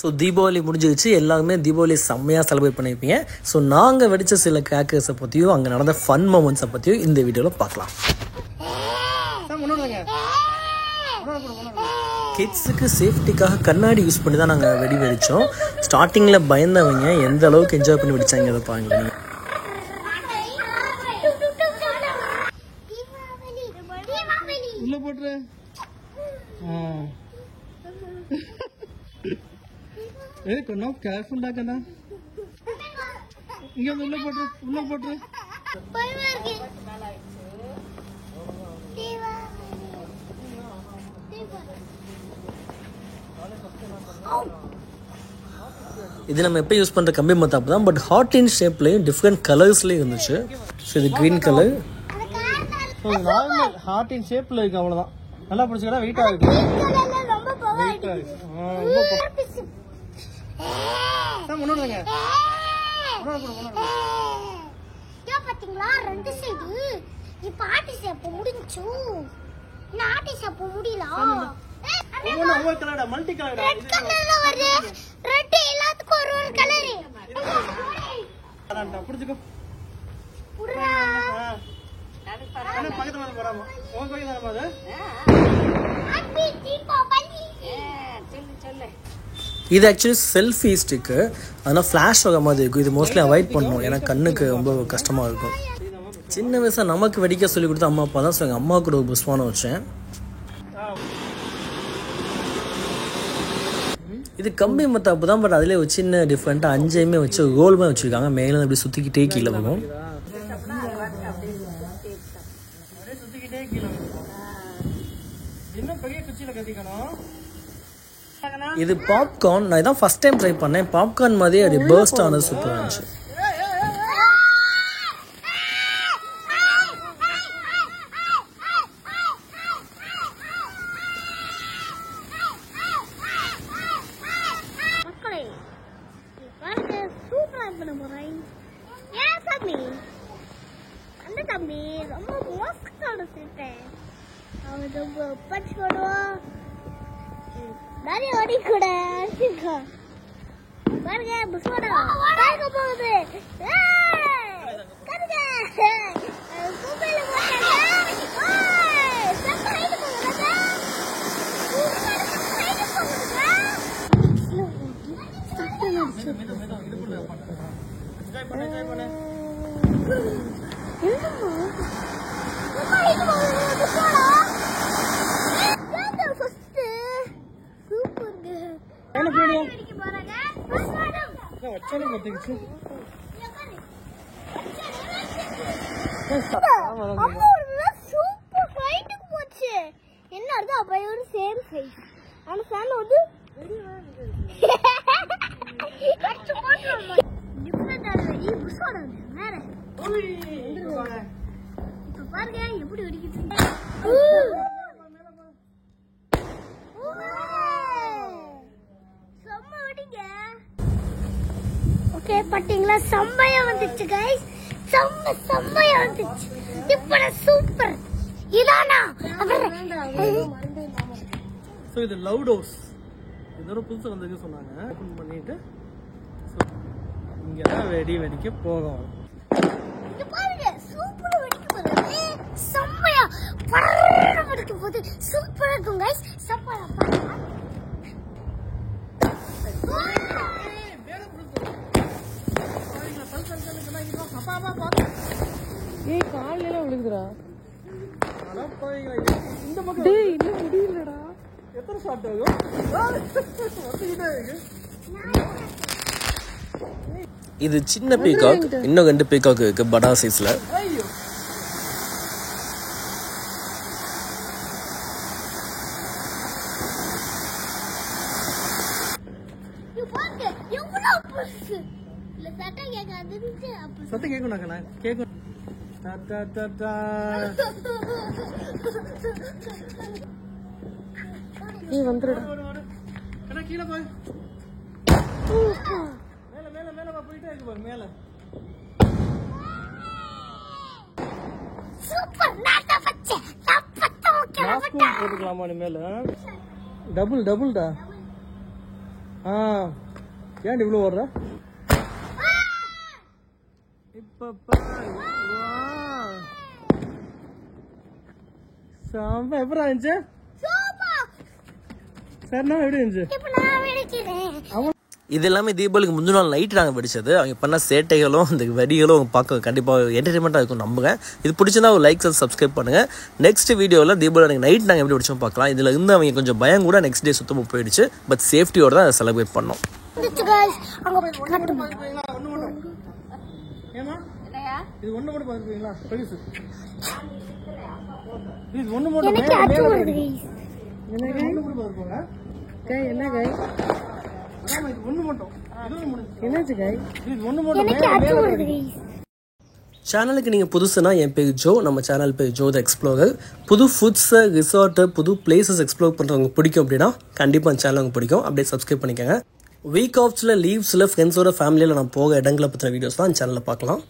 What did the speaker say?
So Deepavali முடிஞ்சிருச்சு, எல்லாருமே தீபாவளி செம்மையாக செலிப்ரேட் பண்ணியிருப்பீங்க. ஸோ நாங்கள் வெடித்த சில கிராக்கர்ஸை பற்றியும் அங்கே நடந்த ஃபன் மூமெண்ட்ஸை பற்றியும் இந்த வீடியோவில் பார்க்கலாம். கிட்ஸுக்கு சேஃப்டிக்காக கண்ணாடி யூஸ் பண்ணி தான் நாங்கள் வெடித்தோம். ஸ்டார்டிங்கில் பயந்தவங்க எந்த அளவுக்கு என்ஜாய் பண்ணி வெடிச்சாங்க அதை பாருங்களேன். உள்ள போட்டுரு. கொஞ்சம் கேர்ஃபுல்லா கண்ணா. இங்க உள்ள போட்டுரு, உள்ள போட்டுரு. இது நம்ம எப்போ யூஸ் பண்ணுற கம்பி மத்தாப்பு தான், பட் ஹார்ட் இன் ஷேப்லேயும் டிஃப்ரெண்ட் கலர்ஸ்லேயும் இருந்துச்சு. ஸோ இது க்ரீன் கலர், நார்மல் ஹார்ட் இன் ஷேப்ல இருக்கு, அவ்வளவுதான். நல்லா பிடிச்சா வெயிட் ஆகுது. வெயிட் ஆகுது. முன்னோடுங்க. பாத்தீங்களா ரெண்டு சைடு இப்ப ஆட்டி ஷேப் முடிஞ்சு. நான் ஆட்டி ஷேப் முடியல. ஒவ்வொரு கலரா, மல்டி கலரா. ரெட் கலர்ல வருது. ரெட் எல்லாத்துக்கும் ஒரு ஒரு கலர். அடடா புடிச்சுக்கோ. புடுறா. என்ன பக்கத்துல வந்து போறாமா? உன் கோயில் தானே அது? ஹாப்பி தீபாவளி. சொல்லு. இது ஆக்சுவலி செல்ஃபி ஸ்டிக்கு, அதனால் ஃப்ளாஷ் ஆக மாதிரி இருக்கும். இது மோஸ்ட்லி அவாய்ட் பண்ணணும், ஏன்னா கண்ணுக்கு ரொம்ப கஷ்டமாக இருக்கும். சின்ன வயசாக நமக்கு வெடிக்க சொல்லி கொடுத்த அம்மா அப்பா தான். ஸோ எங்கள் அம்மா கூட ஒரு புஷ்வானம் வச்சேன். இது கம்பி மத்தாப்பு தான், பட் அதிலே ஒரு சின்ன டிஃப்ரெண்ட்டாக 5 வச்சு ரோல் மாதிரி வச்சுருக்காங்க. மேலே அப்படி சுற்றிக்கிட்டே கீழே போகும். இது பாப்கார்ன். நான் இதான் ஃபர்ஸ்ட் டைம் ட்ரை பண்ணேன். பாப்கார்ன் மாதிரி அது பர்ஸ்ட் ஆனது சூப்பராக இருந்துச்சு. பாருங்க புஸ்வாடா பாருங்க போகுது. கருங்க கூப்பையில போட்டாங்க. ஓய் சக்கரையில போகுதுங்க. சக்கரையில போகுதுங்க. என்ன அர்த்தம்? அப்ப ஒரு சேம் சைஸ். ஆனா ஃபேன் வந்து பாருங்க எப்படி வெடிக்குது. ஓகே பாத்தீங்களா, செம்மையா வந்துச்சு கைஸ். செம்மையா வந்துச்சு. இப்ப சூப்பர். இதானா சோ இது லவுட் ஹவுஸ். இதோட புதுசா வந்திருக்கு சொன்னாங்க. ஓபன் பண்ணிட்டு இங்க தான் வெடிக்க போகும். இது பாருங்க சூப்பரா வெடிக்க போகுது. செம்மையா பறந்து வெடிக்க போகுது. சூப்பரா இருக்கும் கைஸ். சூப்பரா பாருங்க. ஏய் கால்ல எல்லாம் விழுகுதுடா. அட போய்ங்க. இந்த பக்கம் டேய் இல்ல முடியலடா. எத்தனை ஷாட் ஆகும்? வந்துட்டே இருக்கு. இது சின்ன பீகாக், இன்னும் 2 பீகாக் இருக்கு படா சைஸ்ல. ஐயோ இது பாருங்க எவ்வளவு புதுசு. இல்ல சத்தம் கேட்காது. சத்தம் கேட்கணும் கண்ணா, கேட்கும். டா டா டா டா. நீ வந்துடுடா. கண்ணா கீழ போய். மேல மேல மேல வா, போயிட்டே இருக்கு பாரு மேல. சூப்பர். நாட்டா பச்சை தப்பத்த ஓகே. மாஸ்க் போட்டுக்கலாமா நீ மேல? டபுள் டா. ஏன் இவ்வளோ ஓடுற இப்ப சாம்பா எப்படி இருந்துச்சு சரிண்ணா எப்படி இருந்துச்சு இது எல்லாமே தீபாவளிக்கு முந்தின நாள் நைட்டு நாங்கள் வெடிச்சது. அவங்க பண்ண சேட்டைகளும் இந்த வெடிகளும் பார்க்க கண்டிப்பாக என்டர்டைன்மெண்ட்டாக இருக்கும் நம்புங்க. இது பிடிச்சிருந்தா ஒரு லைக் சப்ஸ்கிரைப் பண்ணுங்கள். நெக்ஸ்ட் வீடியோவில் தீபாவளி நைட் நாங்கள் எப்படி வெடிச்சோம் பார்க்கலாம். இதில் இருந்து அவங்க கொஞ்சம் பயம் கூட நெக்ஸ்ட் டே சுத்தமாக போயிடுச்சு. பட் சேஃப்டியோட தான் அதை செலிப்ரேட் பண்ணோம். சேனலுக்கு நீங்கள் புதுசுனா என் பேர் ஜோ. நம்ம சேனல் பேர் ஜோ த எக்ஸ்ப்ளோரர். புது ஃபுட்ஸு ரிசார்ட்டு புது பிளேசஸ் எக்ஸ்ப்ளோர் பண்ணுறவங்க பிடிக்கும் அப்படின்னா கண்டிப்பாக அந்த சேனல் உங்களுக்கு பிடிக்கும். அப்படியே சப்ஸ்கிரைப் பண்ணிக்கோங்க. வீக் ஆஃப்ஸில் லீவ்ஸில் ஃப்ரெண்ட்ஸோட ஃபேமிலியில் நான் போக இடங்களை பற்றின வீடியோஸ் தான் சேனலில் பார்க்கலாம்.